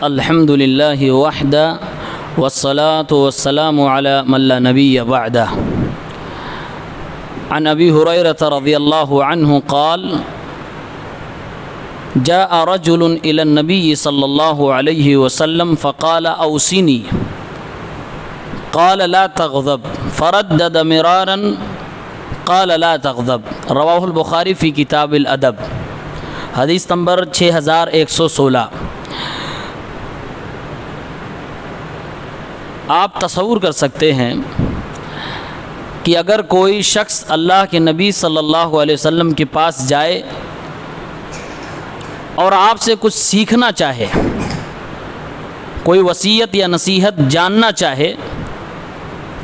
الحمد للہ وحدہ والصلاة والسلام علی من لا نبی بعدہ عن ابی ہریرہ رضی اللہ عنہ قال جاء رجل الى النبی صلی اللہ علیہ وسلم فقال اوصنی قال لا تغضب فردد مرارا قال لا تغضب رواہ البخاری فی کتاب الادب حدیث نمبر 6116۔ آپ تصور کر سکتے ہیں کہ اگر کوئی شخص اللہ کے نبی صلی اللہ علیہ وسلم کے پاس جائے اور آپ سے کچھ سیکھنا چاہے، کوئی وصیت یا نصیحت جاننا چاہے،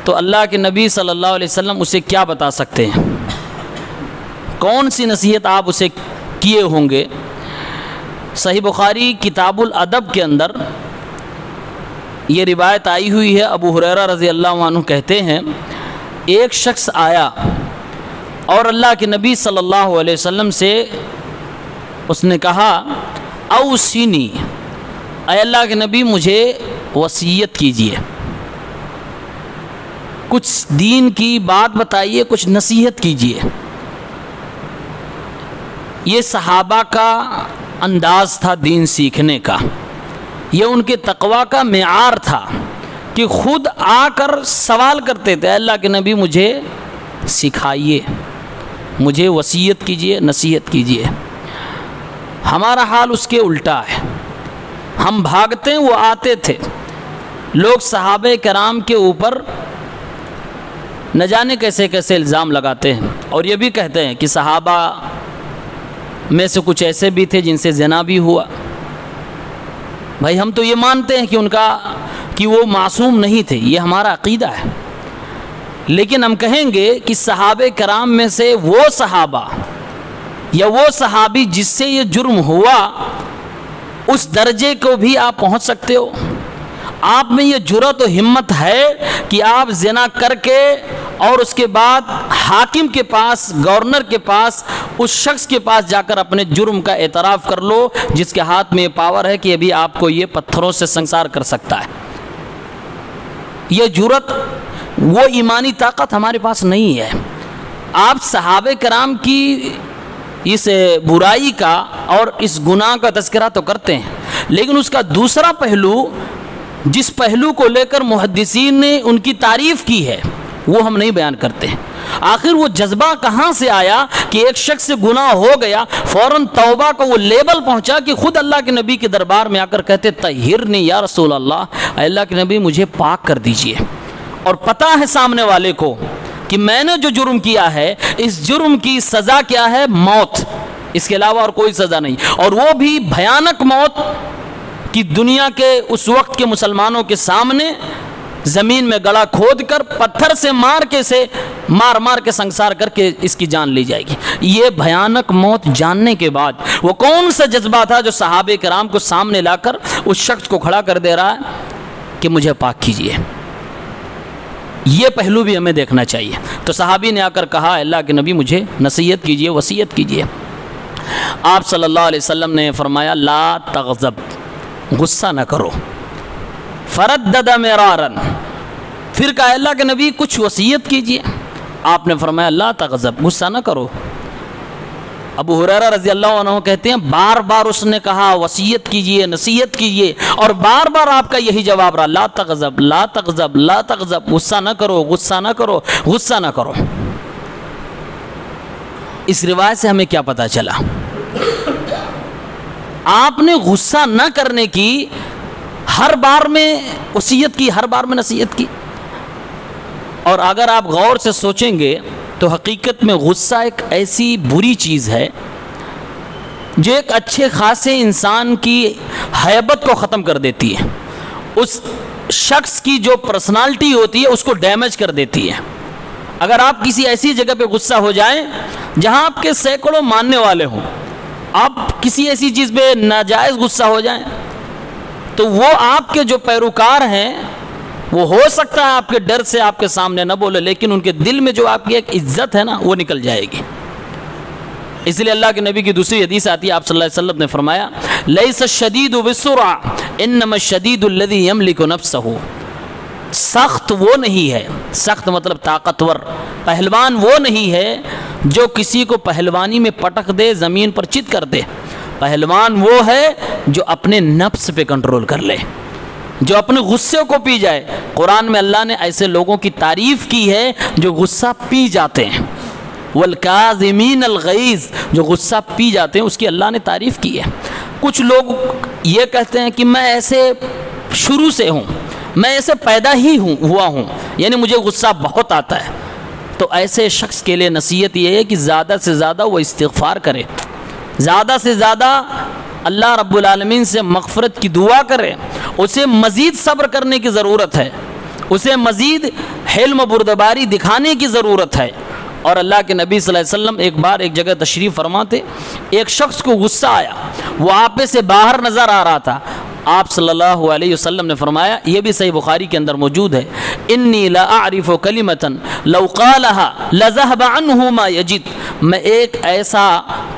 تو اللہ کے نبی صلی اللہ علیہ وسلم اسے کیا بتا سکتے ہیں؟ کون سی نصیحت آپ اسے کیے ہوں گے؟ صحیح بخاری کتاب الادب کے اندر یہ روایت آئی ہوئی ہے۔ ابو ہریرہ رضی اللہ عنہ کہتے ہیں ایک شخص آیا اور اللہ کے نبی صلی اللہ علیہ وسلم سے اس نے کہا اوصنی، اے اللہ کے نبی مجھے وصیت کیجیے، کچھ دین کی بات بتائیے، کچھ نصیحت کیجیے۔ یہ صحابہ کا انداز تھا دین سیکھنے کا، یہ ان کے تقویٰ کا معیار تھا کہ خود آ کر سوال کرتے تھے، اللہ کے نبی مجھے سکھائیے، مجھے وصیت کیجیے، نصیحت کیجیے۔ ہمارا حال اس کے الٹا ہے، ہم بھاگتے ہیں، وہ آتے تھے۔ لوگ صحابہ کرام کے اوپر نہ جانے کیسے کیسے الزام لگاتے ہیں، اور یہ بھی کہتے ہیں کہ صحابہ میں سے کچھ ایسے بھی تھے جن سے زنا بھی ہوا۔ بھائی ہم تو یہ مانتے ہیں کہ وہ معصوم نہیں تھے، یہ ہمارا عقیدہ ہے، لیکن ہم کہیں گے کہ صحابہ کرام میں سے وہ صحابہ یا وہ صحابی جس سے یہ جرم ہوا، اس درجے کو بھی آپ پہنچ سکتے ہو؟ آپ میں یہ جرأت و ہمت ہے کہ آپ زنا کر کے اور اس کے بعد حاکم کے پاس، گورنر کے پاس، اس شخص کے پاس جا کر اپنے جرم کا اعتراف کر لو جس کے ہاتھ میں یہ پاور ہے کہ ابھی آپ کو یہ پتھروں سے سنسار کر سکتا ہے؟ یہ جرأت، وہ ایمانی طاقت ہمارے پاس نہیں ہے۔ آپ صحابہ کرام کی اس برائی کا اور اس گناہ کا تذکرہ تو کرتے ہیں، لیکن اس کا دوسرا پہلو، جس پہلو کو لے کر محدثین نے ان کی تعریف کی ہے، وہ ہم نہیں بیان کرتے ہیں۔ آخر وہ جذبہ کہاں سے آیا کہ ایک شخص سے گناہ ہو گیا، فوراً توبہ کو وہ لیبل پہنچا کہ خود اللہ کے نبی کے دربار میں آ کر کہتے طہرنی یا رسول اللہ، اے اللہ کے نبی مجھے پاک کر دیجئے۔ اور پتہ ہے سامنے والے کو کہ میں نے جو جرم کیا ہے، اس جرم کی سزا کیا ہے؟ موت، اس کے علاوہ اور کوئی سزا نہیں، اور وہ بھی بھیانک موت کہ دنیا کے اس وقت کے مسلمانوں کے سامنے زمین میں گڑھا کھود کر پتھر سے مار کے سنسار کر کے اس کی جان لی جائے گی۔ یہ بھیانک موت جاننے کے بعد وہ کون سا جذبہ تھا جو صحابہ کرام کو سامنے لا کر اس شخص کو کھڑا کر دے رہا ہے کہ مجھے پاک کیجیے؟ یہ پہلو بھی ہمیں دیکھنا چاہیے۔ تو صحابی نے آ کر کہا اللہ کے نبی مجھے نصیحت کیجیے، وصیت کیجیے۔ آپ صلی اللہ علیہ وسلم نے فرمایا لا تغضب، غصہ نہ کرو۔ فردد مرارا، پھر کہا اللہ کے نبی کچھ وصیت کیجیے۔ آپ نے فرمایا لا تغضب، غصہ نہ کرو۔ ابو ہریرہ رضی اللہ عنہ کہتے ہیں بار بار اس نے کہا وصیت کیجیے، نصیحت کیجیے، اور بار بار آپ کا یہی جواب رہا لا تغضب، لا تغضب، لا تغضب، غصہ نہ کرو، غصہ نہ کرو، غصہ نہ کرو۔ اس روایت سے ہمیں کیا پتہ چلا؟ آپ نے غصہ نہ کرنے کی ہر بار میں وصیت کی، ہر بار میں نصیحت کی۔ اور اگر آپ غور سے سوچیں گے تو حقیقت میں غصہ ایک ایسی بری چیز ہے جو ایک اچھے خاصے انسان کی ہیبت کو ختم کر دیتی ہے، اس شخص کی جو پرسنالٹی ہوتی ہے اس کو ڈیمیج کر دیتی ہے۔ اگر آپ کسی ایسی جگہ پہ غصہ ہو جائیں جہاں آپ کے سینکڑوں ماننے والے ہوں، آپ کسی ایسی چیز پہ ناجائز غصہ ہو جائیں تو وہ آپ کے جو پیروکار ہیں وہ ہو سکتا ہے آپ کے ڈر سے آپ کے سامنے نہ بولے، لیکن ان کے دل میں جو آپ کی ایک عزت ہے نا وہ نکل جائے گی۔ اس لیے اللہ کے نبی کی دوسری حدیث آتی ہے، آپ صلی اللہ علیہ وسلم نے فرمایا لیس الشدید بالسرعہ انما الشدید الذی یملک نفسہ، سخت وہ نہیں ہے، سخت مطلب طاقتور، پہلوان وہ نہیں ہے جو کسی کو پہلوانی میں پٹک دے، زمین پر چت کر دے۔ پہلوان وہ ہے جو اپنے نفس پہ کنٹرول کر لے، جو اپنے غصے کو پی جائے۔ قرآن میں اللہ نے ایسے لوگوں کی تعریف کی ہے جو غصہ پی جاتے ہیں، والکاظمین الغیظ، جو غصہ پی جاتے ہیں، اس کی اللہ نے تعریف کی ہے۔ کچھ لوگ یہ کہتے ہیں کہ میں ایسے شروع سے ہوں، میں ایسے پیدا ہی ہوا ہوں، یعنی مجھے غصہ بہت آتا ہے۔ تو ایسے شخص کے لیے نصیحت یہ ہے کہ زیادہ سے زیادہ وہ استغفار کرے، زیادہ سے زیادہ اللہ رب العالمین سے مغفرت کی دعا کرے۔ اسے مزید صبر کرنے کی ضرورت ہے، اسے مزید حلم و بردباری دکھانے کی ضرورت ہے۔ اور اللہ کے نبی صلی اللہ علیہ وسلم ایک بار ایک جگہ تشریف فرما تھے، ایک شخص کو غصہ آیا، وہ آپے سے باہر نظر آ رہا تھا۔ آپ صلی اللہ علیہ وسلم نے فرمایا، یہ بھی صحیح بخاری کے اندر موجود ہے، انی لا اعرف کلمۃ لو قالها لذهب عنه ما یجد، میں ایک ایسا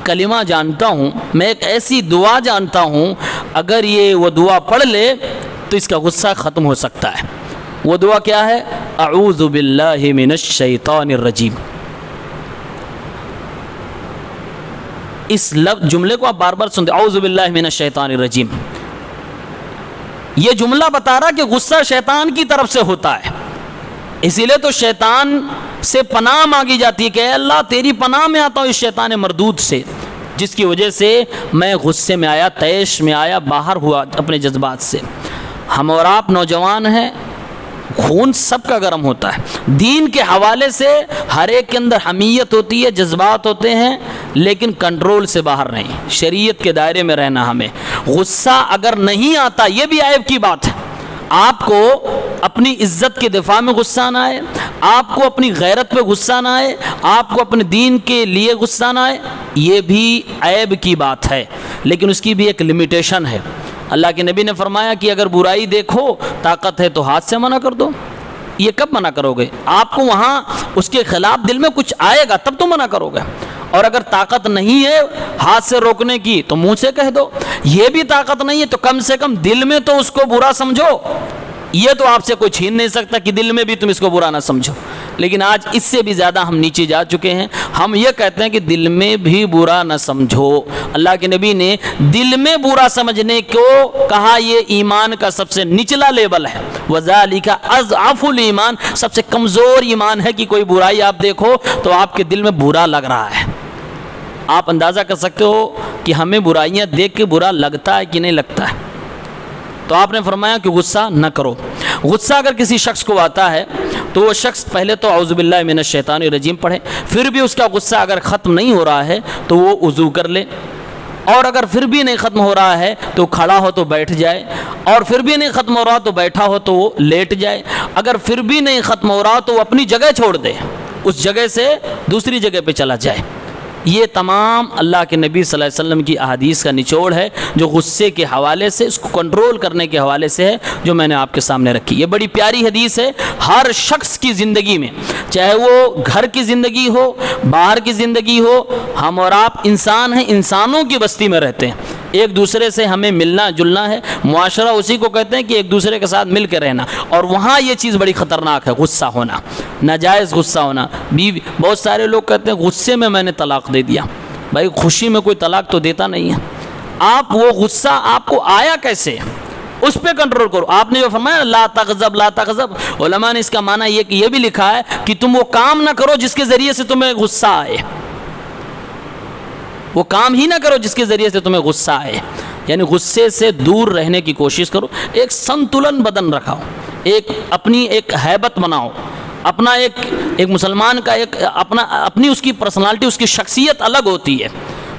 کلمہ جانتا ہوں، میں ایک ایسی دعا جانتا ہوں، اگر یہ وہ دعا پڑھ لے تو اس کا غصہ ختم ہو سکتا ہے۔ وہ دعا کیا ہے؟ اعوذ باللہ من الشیطان الرجیم۔ اس جملے کو آپ بار بار سنتے، اعوذ باللہ من الشیطان الرجیم۔ یہ جملہ بتا رہا کہ غصہ شیطان کی طرف سے ہوتا ہے، اسی لیے تو شیطان سے پناہ مانگی جاتی ہے کہ اے اللہ تیری پناہ میں آتا ہوں اس شیطان مردود سے، جس کی وجہ سے میں غصے میں آیا، طیش میں آیا، باہر ہوا اپنے جذبات سے۔ ہم اور آپ نوجوان ہیں، خون سب کا گرم ہوتا ہے، دین کے حوالے سے ہر ایک کے اندر حمیت ہوتی ہے، جذبات ہوتے ہیں، لیکن کنٹرول سے باہر نہیں، شریعت کے دائرے میں رہنا۔ ہمیں غصہ اگر نہیں آتا، یہ بھی عیب کی بات ہے۔ آپ کو اپنی عزت کے دفاع میں غصہ نہ آئے، آپ کو اپنی غیرت پہ غصہ نہ آئے، آپ کو اپنے دین کے لیے غصہ نہ آئے، یہ بھی عیب کی بات ہے، لیکن اس کی بھی ایک لمیٹیشن ہے۔ اللہ کے نبی نے فرمایا کہ اگر برائی دیکھو، طاقت ہے تو ہاتھ سے منع کر دو۔ یہ کب منع کرو گے؟ آپ کو وہاں اس کے خلاف دل میں کچھ آئے گا تب تو منع کرو گے، اور اگر طاقت نہیں ہے ہاتھ سے روکنے کی تو منہ سے کہہ دو۔ یہ بھی طاقت نہیں ہے تو کم سے کم دل میں تو اس کو برا سمجھو۔ یہ تو آپ سے کوئی چھین نہیں سکتا کہ دل میں بھی تم اس کو برا نہ سمجھو، لیکن آج اس سے بھی زیادہ ہم نیچے جا چکے ہیں۔ ہم یہ کہتے ہیں کہ دل میں بھی برا نہ سمجھو۔ اللہ کے نبی نے دل میں برا سمجھنے کو کہا یہ ایمان کا سب سے نچلا لیول ہے، وَذَلِكَ أَضْعَفُ الْإِيمَانِ، سب سے کمزور ایمان ہے کہ کوئی برائی آپ دیکھو تو آپ کے دل میں برا لگ رہا ہے۔ آپ اندازہ کر سکتے ہو کہ ہمیں برائیاں دیکھ کے برا لگتا ہے کہ نہیں لگتا ہے۔ تو آپ نے فرمایا کہ غصہ نہ کرو۔ غصہ اگر کسی شخص کو آتا ہے تو وہ شخص پہلے تو اعوذ باللہ من الشیطان الرجیم پڑھے، پھر بھی اس کا غصہ اگر ختم نہیں ہو رہا ہے تو وہ وضو کر لے، اور اگر پھر بھی نہیں ختم ہو رہا ہے تو کھڑا ہو تو بیٹھ جائے، اور پھر بھی نہیں ختم ہو رہا تو بیٹھا ہو تو وہ لیٹ جائے، اگر پھر بھی نہیں ختم ہو رہا تو وہ اپنی جگہ چھوڑ دے، اس جگہ سے دوسری جگہ پہ چلا جائے۔ یہ تمام اللہ کے نبی صلی اللہ علیہ وسلم کی احادیث کا نچوڑ ہے، جو غصے کے حوالے سے، اس کو کنٹرول کرنے کے حوالے سے ہے، جو میں نے آپ کے سامنے رکھی۔ یہ بڑی پیاری حدیث ہے، ہر شخص کی زندگی میں، چاہے وہ گھر کی زندگی ہو، باہر کی زندگی ہو، ہم اور آپ انسان ہیں، انسانوں کی بستی میں رہتے ہیں، ایک دوسرے سے ہمیں ملنا جلنا ہے۔ معاشرہ اسی کو کہتے ہیں کہ ایک دوسرے کے ساتھ مل کے رہنا، اور وہاں یہ چیز بڑی خطرناک ہے، غصہ ہونا، ناجائز غصہ ہونا۔ بہت سارے لوگ کہتے ہیں غصے میں نے طلاق دے دیا۔ بھائی خوشی میں کوئی طلاق تو دیتا نہیں ہے۔ آپ وہ غصہ آپ کو آیا کیسے، اس پہ کنٹرول کرو۔ آپ نے جو فرمایا لا تغضب لا تغضب، علماء نے اس کا معنی یہ بھی لکھا ہے کہ تم وہ کام نہ کرو جس کے ذریعے سے تمہیں غصہ آئے، وہ کام ہی نہ کرو جس کے ذریعے سے تمہیں غصہ آئے، یعنی غصے سے دور رہنے کی کوشش کرو۔ ایک سنتولن بدن رکھاؤ، ایک اپنی ایک ہیبت بناؤ، اپنا ایک مسلمان کا ایک اپنی اس کی پرسنالٹی، اس کی شخصیت الگ ہوتی ہے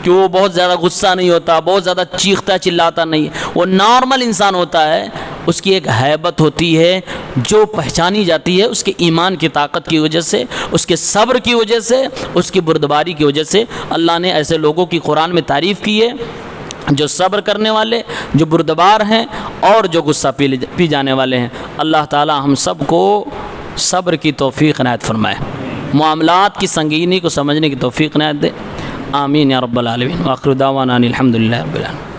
کہ وہ بہت زیادہ غصہ نہیں ہوتا، بہت زیادہ چیختا چلاتا نہیں، وہ نارمل انسان ہوتا ہے۔ اس کی ایک ہیبت ہوتی ہے جو پہچانی جاتی ہے اس کے ایمان کی طاقت کی وجہ سے، اس کے صبر کی وجہ سے، اس کی بردباری کی وجہ سے۔ اللہ نے ایسے لوگوں کی قرآن میں تعریف کی ہے جو صبر کرنے والے، جو بردبار ہیں، اور جو غصہ پی جانے والے ہیں۔ اللہ تعالی ہم سب کو صبر کی توفیق عنایت فرمائے، معاملات کی سنگینی کو سمجھنے کی توفیق عنایت دے۔ آمین یا رب العالمین۔ وآخر دعوانا ان الحمد للہ رب العالمین۔